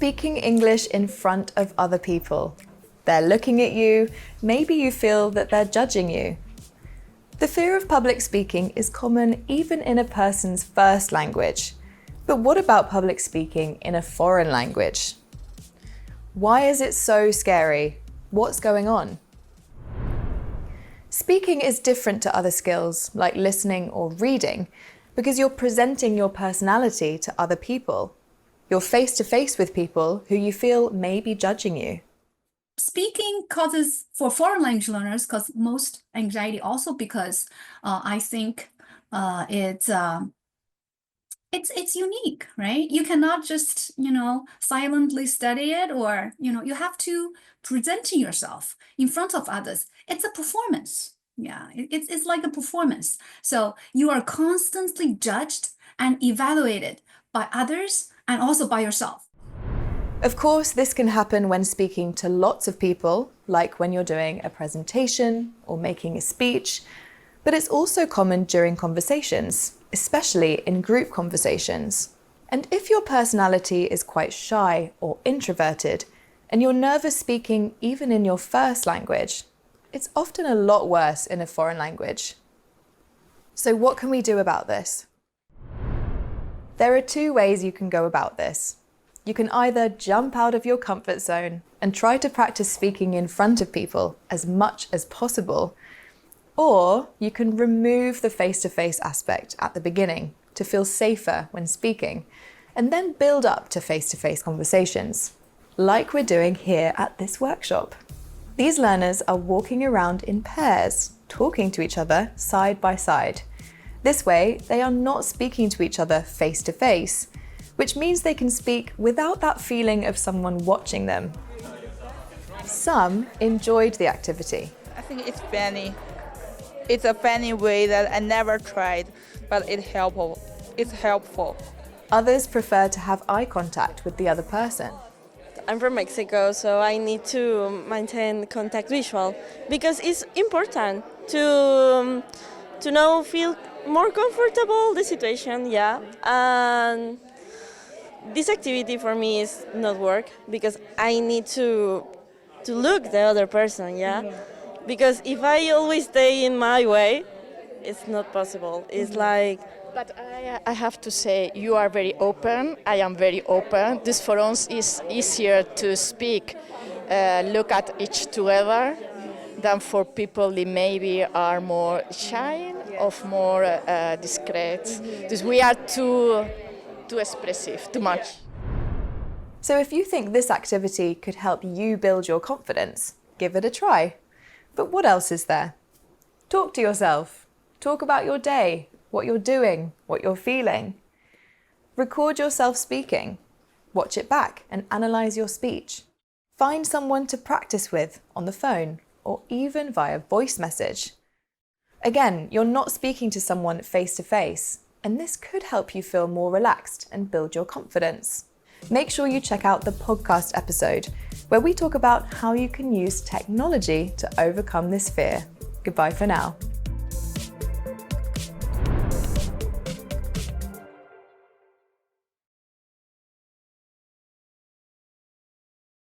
speaking English in front of other people. They're looking at you, maybe you feel that they're judging you. The fear of public speaking is common even in a person's first language. But what about public speaking in a foreign language? Why is it so scary? What's going on? Speaking is different to other skills like listening or reading because you're presenting your personality to other people. You're face to face with people who you feel may be judging you. Speaking causes, for foreign language learners, cause most anxiety also because I think it's unique, right? You cannot just, silently study it or, you have to present yourself in front of others. It's a performance. Yeah, it's like a performance. So you are constantly judged and evaluated by others and also by yourself. Of course, this can happen when speaking to lots of people, like when you're doing a presentation or making a speech, but it's also common during conversations, especially in group conversations. And if your personality is quite shy or introverted, and you're nervous speaking even in your first language, it's often a lot worse in a foreign language. So what can we do about this? There are two ways you can go about this. You can either jump out of your comfort zone and try to practice speaking in front of people as much as possible, or you can remove the face-to-face aspect at the beginning to feel safer when speaking, and then build up to face-to-face conversations, like we're doing here at this workshop. These learners are walking around in pairs, talking to each other side by side. This way, they are not speaking to each other face-to-face, which means they can speak without that feeling of someone watching them. Some enjoyed the activity. I think it's funny. It's a funny way that I never tried, but it's helpful. Others prefer to have eye contact with the other person. I'm from Mexico, so I need to maintain contact visual because it's important to feel more comfortable the situation, yeah. And this activity for me is not work because I need to look the other person, yeah. Because if I always stay in my way, it's not possible. It's like. But I have to say, you are very open. I am very open. This for us is easier to speak, look at each together, than for people that maybe are more shy or more discreet. Because we are too expressive, too much. So if you think this activity could help you build your confidence, give it a try. But what else is there? Talk to yourself. Talk about your day, what you're doing, what you're feeling. Record yourself speaking. Watch it back and analyze your speech. Find someone to practice with on the phone or even via voice message. Again, you're not speaking to someone face to face, and this could help you feel more relaxed and build your confidence. Make sure you check out the podcast episode where we talk about how you can use technology to overcome this fear. Goodbye for now.